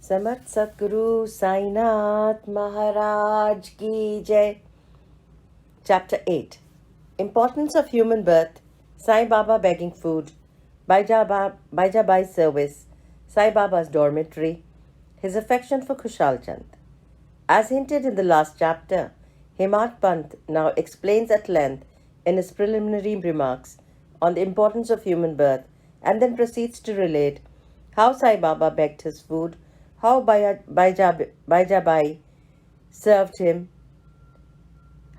Samat Satguru Sainath Maharaj Ki Jai. Chapter 8. Importance of Human Birth, Sai Baba begging food, Baijabai service, Sai Baba's dormitory, his affection for Kushal Chand. As hinted in the last chapter, Hemat Pant now explains at length in his preliminary remarks on the importance of human birth and then proceeds to relate how Sai Baba begged his food, how Baijabai served him,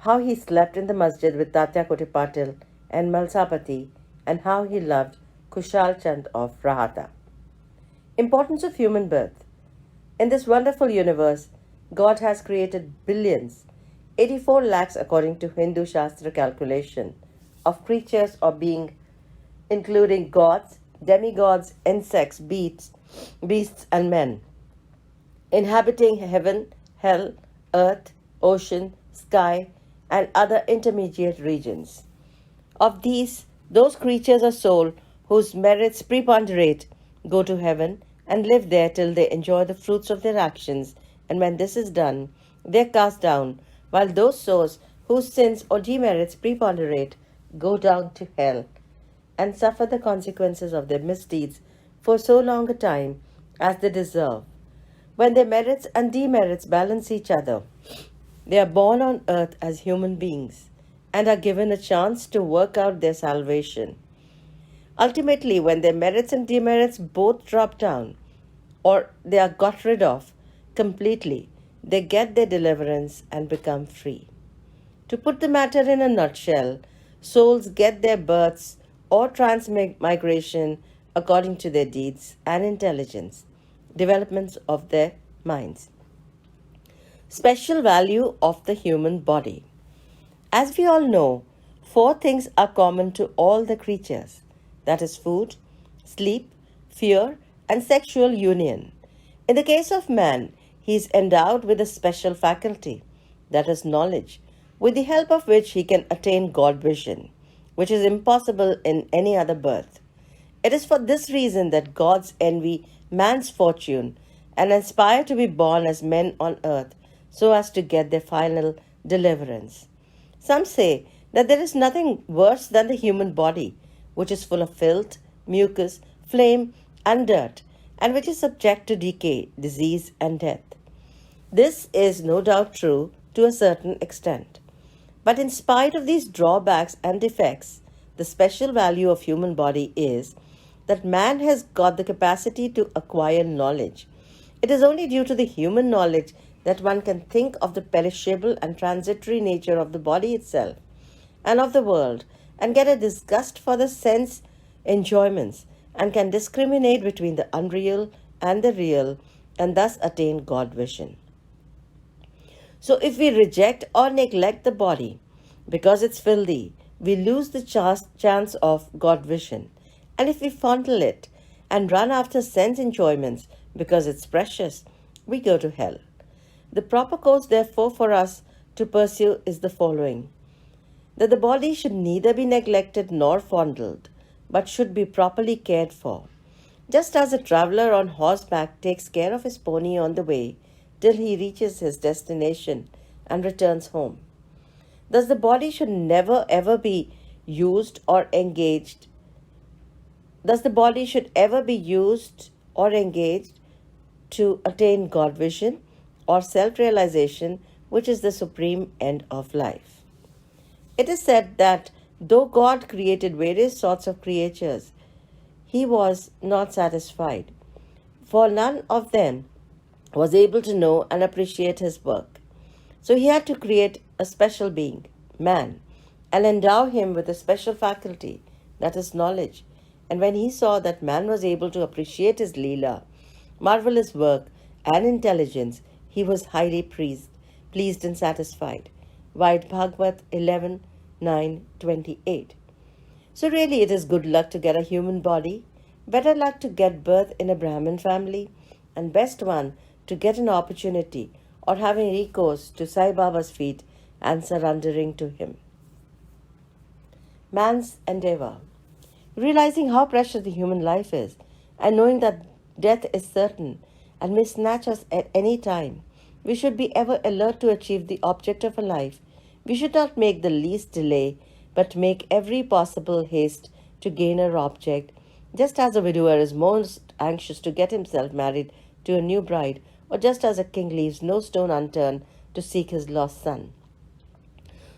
how he slept in the masjid with Tatya Kotipatil and Malsapati, and how he loved Kushal Chand of Rahata. Importance of human birth. In this wonderful universe, God has created billions, 84 lakhs according to Hindu Shastra calculation, of creatures or beings, including gods, demigods, insects, beasts, and men, inhabiting heaven, hell, earth, ocean, sky, and other intermediate regions. Of these, those creatures or souls whose merits preponderate go to heaven and live there till they enjoy the fruits of their actions, and when this is done, they are cast down, while those souls whose sins or demerits preponderate go down to hell and suffer the consequences of their misdeeds for so long a time as they deserve. When their merits and demerits balance each other, they are born on earth as human beings and are given a chance to work out their salvation. Ultimately, when their merits and demerits both drop down, or they are got rid of completely, they get their deliverance and become free. To put the matter in a nutshell, souls get their births or transmigration according to their deeds and intelligence, developments of their minds. Special value of the human body. As we all know, 4 things are common to all the creatures, that is food, sleep, fear, and sexual union. In the case of man, he is endowed with a special faculty, that is knowledge, with the help of which he can attain God vision, which is impossible in any other birth. It is for this reason that gods envy man's fortune and aspire to be born as men on earth so as to get their final deliverance. Some say that there is nothing worse than the human body, which is full of filth, mucus, flame, and dirt, and which is subject to decay, disease, and death. This is no doubt true to a certain extent. But in spite of these drawbacks and defects, the special value of human body is that man has got the capacity to acquire knowledge. It is only due to the human knowledge that one can think of the perishable and transitory nature of the body itself and of the world, and get a disgust for the sense enjoyments, and can discriminate between the unreal and the real, and thus attain God vision. So if we reject or neglect the body because it's filthy, we lose the chance of God vision. And if we fondle it and run after sense enjoyments because it's precious, we go to hell. The proper course, therefore, for us to pursue is the following: that the body should neither be neglected nor fondled, but should be properly cared for. Just as a traveler on horseback takes care of his pony on the way till he reaches his destination and returns home. Thus the body should never ever be used or engaged. Thus the body should ever be used or engaged to attain God vision or self-realization, which is the supreme end of life. It is said that though God created various sorts of creatures, he was not satisfied, for none of them was able to know and appreciate his work. So he had to create a special being, man, and endow him with a special faculty, that is knowledge. And when he saw that man was able to appreciate his Leela, marvelous work, and intelligence, he was highly pleased and satisfied. Vide Bhagavad 11:9-28. So really it is good luck to get a human body, better luck to get birth in a Brahmin family, and best one to get an opportunity or having recourse to Sai Baba's feet and surrendering to him. Man's endeavor. Realizing how precious the human life is, and knowing that death is certain, and may snatch us at any time. We should be ever alert to achieve the object of a life. We should not make the least delay, but make every possible haste to gain our object, just as a widower is most anxious to get himself married to a new bride, or just as a king leaves no stone unturned to seek his lost son.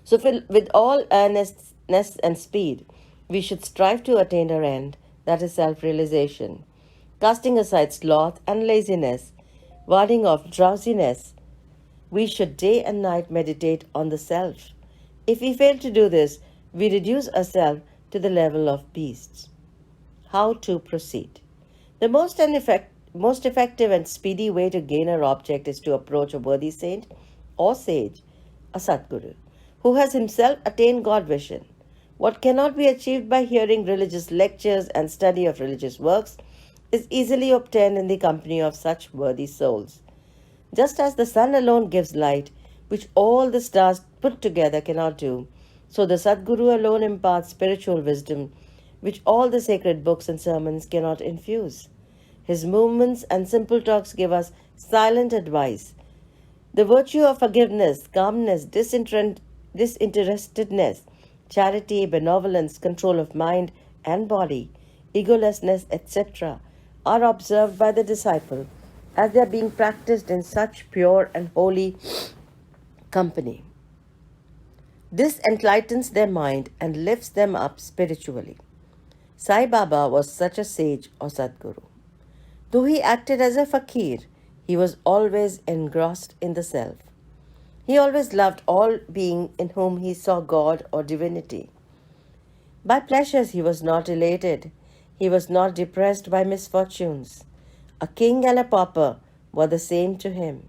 So, with all earnestness and speed, we should strive to attain our end, that is self realization, casting aside sloth and laziness, warding off drowsiness. We should day and night meditate on the self. If we fail to do this, we reduce ourselves to the level of beasts. How to proceed? The most effective and speedy way to gain our object is to approach a worthy saint or sage, a Sadguru, who has himself attained God vision. What cannot be achieved by hearing religious lectures and study of religious works is easily obtained in the company of such worthy souls. Just as the sun alone gives light, which all the stars put together cannot do, so the Sadguru alone imparts spiritual wisdom, which all the sacred books and sermons cannot infuse. His movements and simple talks give us silent advice. The virtue of forgiveness, calmness, disinterestedness, charity, benevolence, control of mind and body, egolessness, etc., are observed by the disciple as they are being practiced in such pure and holy company. This enlightens their mind and lifts them up spiritually. Sai Baba was such a sage or Sadguru. Though he acted as a fakir, he was always engrossed in the self. He always loved all being in whom he saw God or divinity. By pleasures he was not elated. He was not depressed by misfortunes. A king and a pauper were the same to him.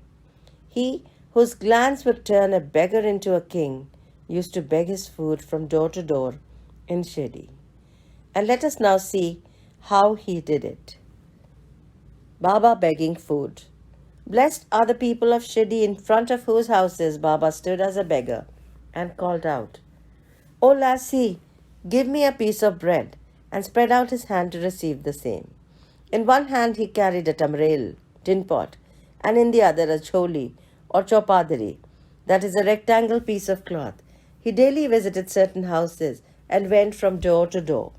He, whose glance would turn a beggar into a king, used to beg his food from door to door in Shirdi. And let us now see how he did it. Baba begging food. Blessed are the people of Shirdi in front of whose houses Baba stood as a beggar and called out, "O lassie, give me a piece of bread," and spread out his hand to receive the same. In one hand he carried a tamrail, tin pot, and in the other a choli or chopadari, that is a rectangle piece of cloth. He daily visited certain houses and went from door to door.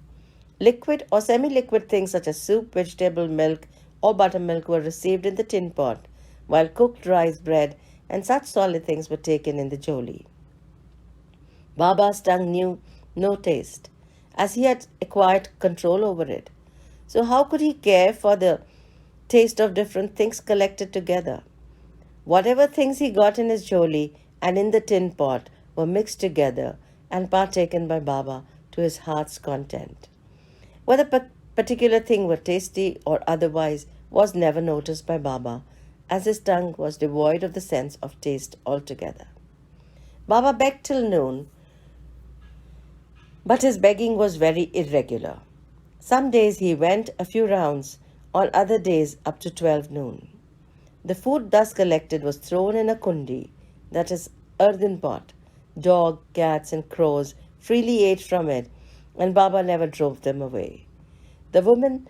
Liquid or semi-liquid things such as soup, vegetable milk, or buttermilk were received in the tin pot, while cooked rice, bread, and such solid things were taken in the joli. Baba's tongue knew no taste, as he had acquired control over it. So how could he care for the taste of different things collected together? Whatever things he got in his joli and in the tin pot were mixed together and partaken by Baba to his heart's content. Whether particular thing were tasty or otherwise was never noticed by Baba, as his tongue was devoid of the sense of taste altogether. Baba begged till noon, but his begging was very irregular. Some days he went a few rounds, on other days up to 12 noon. The food thus collected was thrown in a kundi, that is, earthen pot. Dog, cats, and crows freely ate from it, and Baba never drove them away. The woman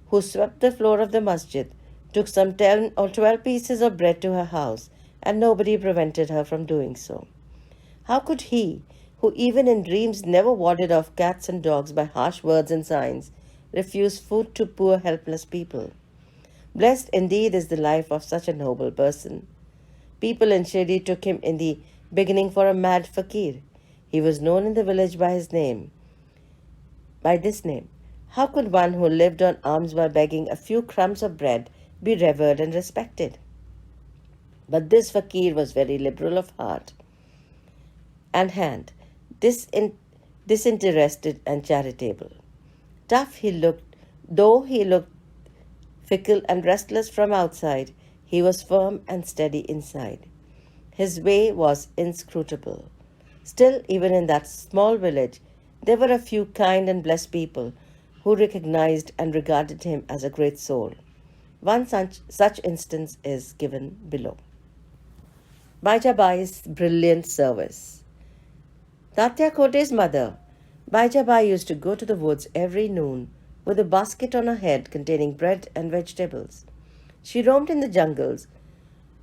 who swept the floor of the masjid took some 10 or 12 pieces of bread to her house, and nobody prevented her from doing so. How could he, who even in dreams never warded off cats and dogs by harsh words and signs, refuse food to poor helpless people? Blessed indeed is the life of such a noble person. People in Shirdi took him in the beginning for a mad fakir. He was known in the village by this name. How could one who lived on alms by begging a few crumbs of bread be revered and respected? But this fakir was very liberal of heart and hand, disinterested and charitable. Tough he looked, though he looked fickle and restless from outside, he was firm and steady inside. His way was inscrutable. Still, even in that small village, there were a few kind and blessed people who recognized and regarded him as a great soul. One such instance is given below. Baijabai's brilliant service. Tatya Kote's mother, Baijabai, used to go to the woods every noon with a basket on her head containing bread and vegetables. She roamed in the jungles,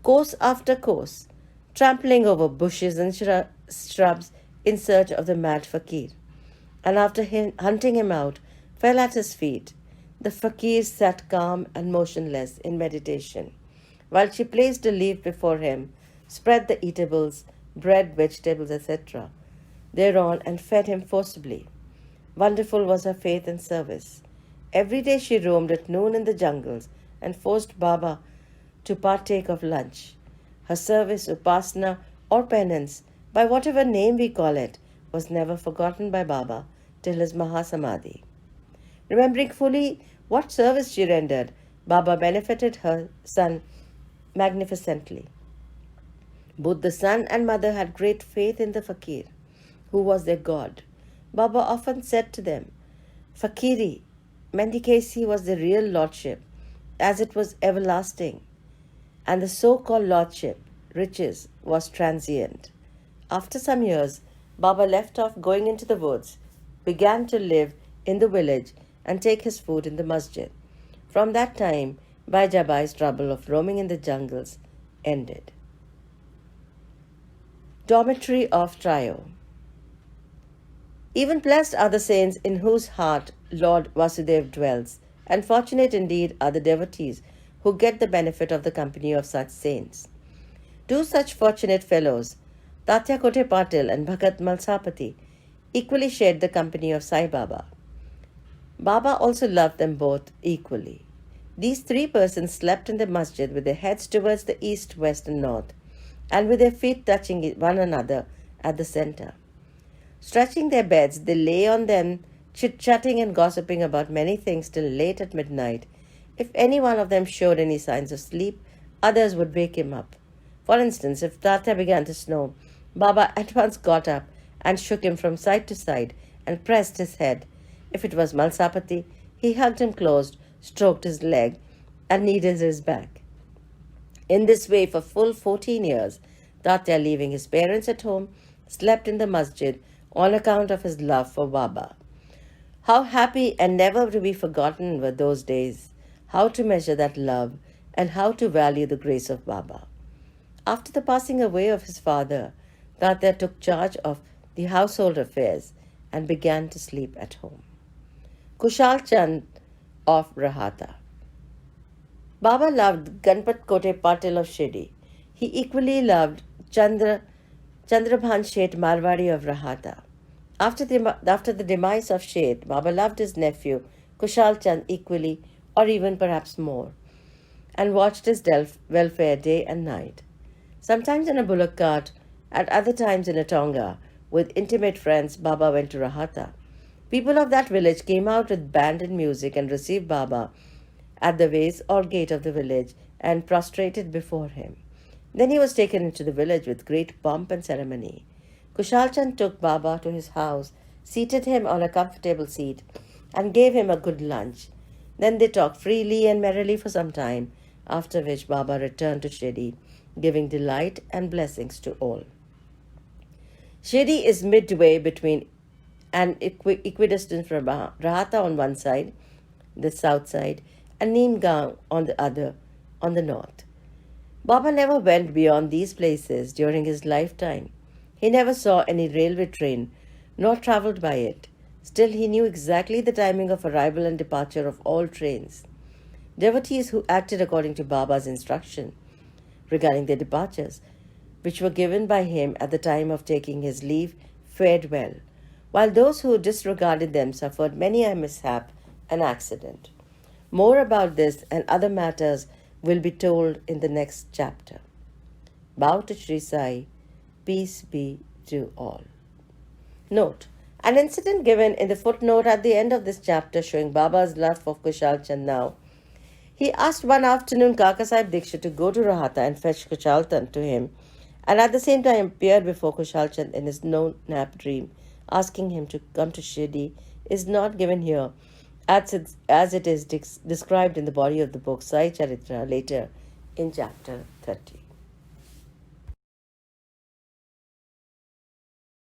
course after course, trampling over bushes and shrubs in search of the mad fakir. And after hunting him out, fell at his feet. The fakir sat calm and motionless in meditation, while she placed a leaf before him, spread the eatables, bread, vegetables, etc., thereon, and fed him forcibly. Wonderful was her faith and service. Every day she roamed at noon in the jungles and forced Baba to partake of lunch. Her service, upasana, or penance, by whatever name we call it, was never forgotten by Baba till his Mahasamadhi. Remembering fully what service she rendered, Baba benefited her son magnificently. Both the son and mother had great faith in the fakir, who was their god. Baba often said to them, Fakiri, mendicancy was the real lordship, as it was everlasting, and the so-called lordship, riches, was transient. After some years, Baba left off going into the woods, began to live in the village, and take his food in the masjid. From that time, Baijabai's trouble of roaming in the jungles ended. Dormitory of Trio. Even blessed are the saints in whose heart Lord Vasudeva dwells, and fortunate indeed are the devotees who get the benefit of the company of such saints. Two such fortunate fellows, Tatya Kote Patil and Bhagat Malsapati, equally shared the company of Sai Baba. Baba also loved them both equally. These three persons slept in the masjid with their heads towards the east, west, and north, and with their feet touching one another at the center. Stretching their beds, they lay on them, chit-chatting and gossiping about many things till late at midnight. If any one of them showed any signs of sleep, others would wake him up. For instance, if Tatya began to snore, Baba at once got up and shook him from side to side and pressed his head. If it was Malsapati, he hugged him close, stroked his leg, and kneaded his back. In this way, for full 14 years, Tatya, leaving his parents at home, slept in the masjid on account of his love for Baba. How happy and never to be forgotten were those days, how to measure that love, and how to value the grace of Baba. After the passing away of his father, Tatya took charge of the household affairs and began to sleep at home. Kushal Chand of Rahata. Baba loved Ganpat Kote Patil of Shirdi. He equally loved Chandrabhan Sheth Marwadi of Rahata. After the demise of Sheth, Baba loved his nephew Kushal Chand equally, or even perhaps more, and watched his welfare day and night. Sometimes in a bullock cart, at other times in a tonga, with intimate friends, Baba went to Rahata. People of that village came out with band and music and received Baba at the ways or gate of the village and prostrated before him. Then he was taken into the village with great pomp and ceremony. Kushal Chand took Baba to his house, seated him on a comfortable seat, and gave him a good lunch. Then they talked freely and merrily for some time, after which Baba returned to Shirdi, giving delight and blessings to all. Shirdi is midway between and equidistant from Rahata on one side, the south side, and Neemgaon on the other, on the north. Baba never went beyond these places during his lifetime. He never saw any railway train, nor travelled by it. Still, he knew exactly the timing of arrival and departure of all trains. Devotees who acted according to Baba's instruction regarding their departures, which were given by him at the time of taking his leave, fared well, while those who disregarded them suffered many a mishap and accident. More about this and other matters will be told in the next chapter. Bow to Sri Sai. Peace be to all. Note: an incident given in the footnote at the end of this chapter showing Baba's love for Kushal Chand now. He asked one afternoon Kaka Sahib Dikshit to go to Rahata and fetch Kushal Chand to him, and at the same time appeared before Kushal Chand in his no-nap dream, asking him to come to Shirdi, is not given here, as it is described in the body of the book Sai Satcharitra later in chapter 30.